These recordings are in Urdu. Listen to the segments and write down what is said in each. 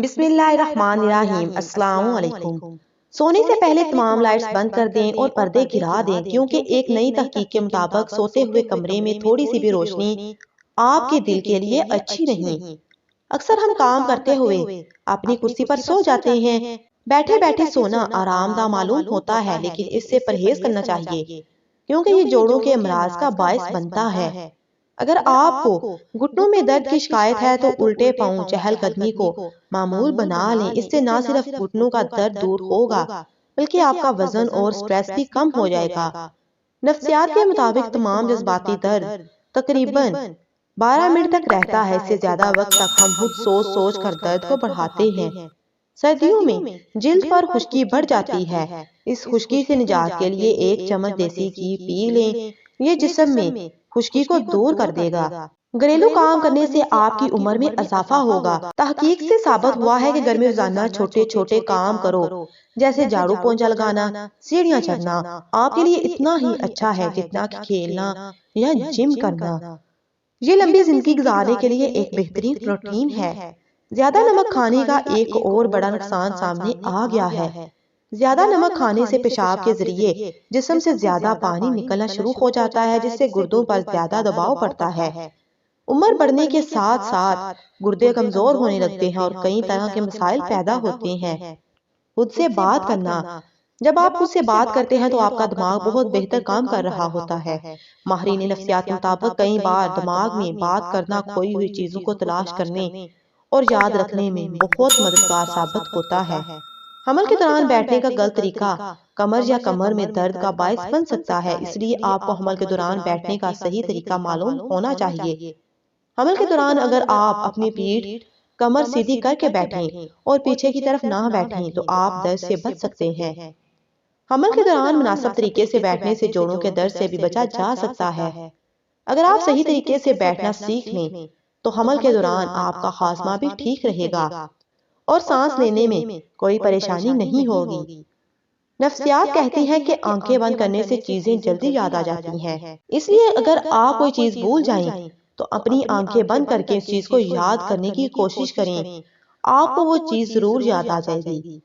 بسم اللہ الرحمن الرحیم۔ السلام علیکم۔ سونے سے پہلے تمام لائٹس بند کر دیں اور پردے گرا دیں، کیونکہ ایک نئی تحقیق کے مطابق سوتے ہوئے کمرے میں تھوڑی سی بھی روشنی آپ کے دل کے لیے اچھی نہیں۔ اکثر ہم کام کرتے ہوئے اپنی کرسی پر سو جاتے ہیں۔ بیٹھے بیٹھے سونا آرام دہ معلوم ہوتا ہے، لیکن اس سے پرہیز کرنا چاہیے، کیونکہ یہ جوڑوں کے امراض کا باعث بنتا ہے۔ اگر آپ کو گھٹنوں میں درد کی شکایت ہے تو الٹے پاؤں چہل قدمی کو معمول بنا لیں۔ اس سے نہ صرف گھٹنوں کا درد دور ہوگا بلکہ آپ کا وزن اور سٹریس بھی کم ہو جائے گا۔ نفسیات کے مطابق تمام جذباتی درد تقریباً 12 منٹ تک رہتا ہے۔ اس سے زیادہ وقت تک ہم خود سوچ سوچ کر درد کو بڑھاتے ہیں۔ سردیوں میں جلد پر خشکی بڑھ جاتی ہے۔ اس خشکی سے نجات کے لیے ایک چمچ دیسی گھی پی لیں۔ یہ جسم میں خشکی کو دور کر دے گا۔ گھریلو کام کرنے سے آپ کی عمر میں اضافہ ہوگا۔ تحقیق سے ثابت ہوا ہے کہ گھر میں روزانہ چھوٹے چھوٹے کام کرو، جیسے جھاڑو پونچھا لگانا، سیڑھیاں چڑھنا، آپ کے لیے اتنا ہی اچھا ہے جتنا کہ کھیلنا یا جم کرنا۔ یہ لمبی زندگی گزارنے کے لیے ایک بہترین روٹین ہے۔ زیادہ نمک کھانے کا ایک اور بڑا نقصان سامنے آ گیا ہے۔ زیادہ نمک کھانے سے پیشاب کے ذریعے جسم سے زیادہ پانی نکلنا شروع ہو جاتا ہے، جس سے گردوں پر زیادہ دباؤ پڑتا ہے۔ عمر بڑھنے کے ساتھ ساتھ گردے کمزور ہونے لگتے ہیں اور کئی طرح کے مسائل پیدا ہوتے ہیں۔ خود سے بات کرنا۔ جب آپ خود سے بات کرتے ہیں تو آپ کا دماغ بہت بہتر کام کر رہا ہوتا ہے۔ ماہرین نفسیات کے مطابق کئی بار دماغ میں بات کرنا کھوئی ہوئی چیزوں کو تلاش کرنے اور یاد رکھنے میں بہت مددگار ثابت ہوتا ہے۔ حمل کے دوران بیٹھنے کا غلط طریقہ کمر یا کمر میں درد کا باعث بن سکتا ہے، اس لیے آپ کو حمل کے دوران بیٹھنے کا صحیح طریقہ معلوم ہونا چاہیے۔ حمل کے دوران اگر آپ اپنی پیٹھ کمر سیدھی کر کے بیٹھیں اور پیچھے کی طرف نہ بیٹھیں تو آپ درد سے بچ سکتے ہیں۔ حمل کے دوران مناسب طریقے سے بیٹھنے سے جوڑوں کے درد سے بھی بچا جا سکتا ہے۔ اگر آپ صحیح طریقے سے بیٹھنا سیکھ لیں تو حمل کے دوران آپ کا ہاضمہ بھی ٹھیک رہے گا اور سانس لینے میں کوئی پریشانی نہیں ہوگی۔ نفسیات کہتی ہیں کہ آنکھیں بند کرنے سے چیزیں جلدی یاد آ جاتی ہیں، اس لیے اگر آپ کوئی چیز بھول جائیں تو اپنی آنکھیں بند کر کے اس چیز کو یاد کرنے کی کوشش کریں، آپ کو وہ چیز ضرور یاد آ جائے گی۔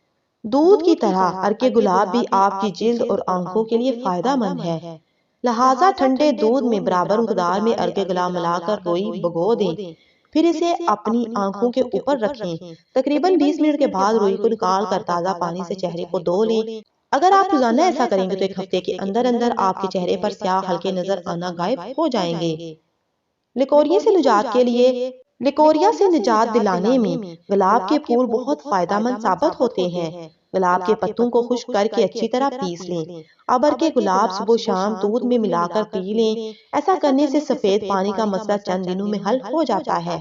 دودھ کی طرح ارکے گلاب بھی آپ کی جلد اور آنکھوں کے لیے فائدہ مند ہے، لہٰذا ٹھنڈے دودھ میں برابر مقدار میں ارکے گلاب ملا کر روئی بھگو دیں، پھر اسے اپنی آنکھوں کے اوپر رکھیں۔ تقریباً 20 منٹ کے بعد روئی کو نکال کر تازہ پانی سے چہرے کو دھو لیں۔ اگر آپ روزانہ ایسا کریں گے تو ایک ہفتے کے اندر اندر آپ کے چہرے پر سیاہ ہلکے نظر آنا غائب ہو جائیں گے۔ لیکوریا سے نجات دلانے میں گلاب کے پھول بہت فائدہ مند ثابت ہوتے ہیں۔ گلاب کے پتوں کو خشک کر کے اچھی طرح پیس لیں۔ اب ارکے گلاب صبح شام دودھ میں ملا کر پی لیں۔ ایسا کرنے سے سفید پانی کا مسئلہ چند دنوں میں حل ہو جاتا ہے۔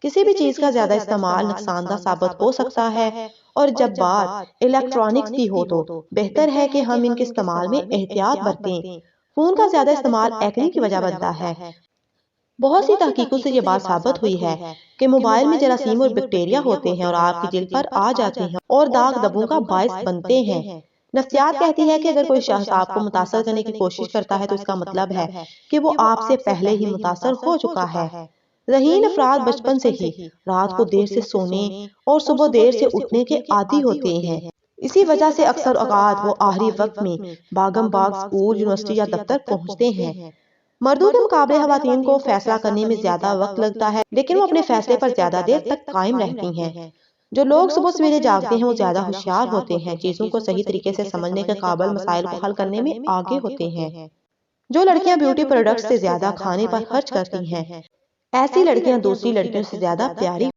کسی بھی چیز کا زیادہ استعمال نقصان دہ ثابت ہو سکتا ہے، اور جب بات الیکٹرانکس کی ہو تو بہتر ہے کہ ہم ان کے استعمال میں احتیاط برتیں۔ فون کا زیادہ استعمال ایکنی کی وجہ بنتا ہے۔ بہت سی تحقیقوں سے یہ بات ثابت ہوئی ہے کہ موبائل میں جراثیم اور بیکٹیریا ہوتے ہیں اور آپ کی جلد پر آ جاتے ہیں اور داغ دھبوں کا باعث بنتے ہیں۔ نفسیات کہتی ہے کہ اگر کوئی شخص آپ کو متاثر کرنے کی کوشش کرتا ہے تو اس کا مطلب ہے کہ وہ آپ سے پہلے ہی متاثر ہو چکا ہے۔ ذہین افراد بچپن سے ہی رات کو دیر سے سونے اور صبح دیر سے اٹھنے کے عادی ہوتے ہیں۔ اسی وجہ سے اکثر اوقات وہ آخری وقت میں بھاگم بھاگ اسکول، یونیورسٹی یا دفتر پہنچتے ہیں۔ مردوں کے مقابلے خواتین کو فیصلہ کرنے میں زیادہ وقت لگتا ہے، لیکن وہ اپنے فیصلے پر زیادہ دیر تک قائم رہتی ہیں۔ جو لوگ صبح سویرے جاگتے ہیں وہ زیادہ ہوشیار ہوتے ہیں، چیزوں کو صحیح طریقے سے سمجھنے کے قابل، مسائل کو حل کرنے میں آگے ہوتے ہیں۔ جو لڑکیاں بیوٹی پروڈکٹس سے زیادہ کھانے پر خرچ کرتی ہیں، ایسی لڑکیاں دوسری لڑکیوں سے زیادہ پیاری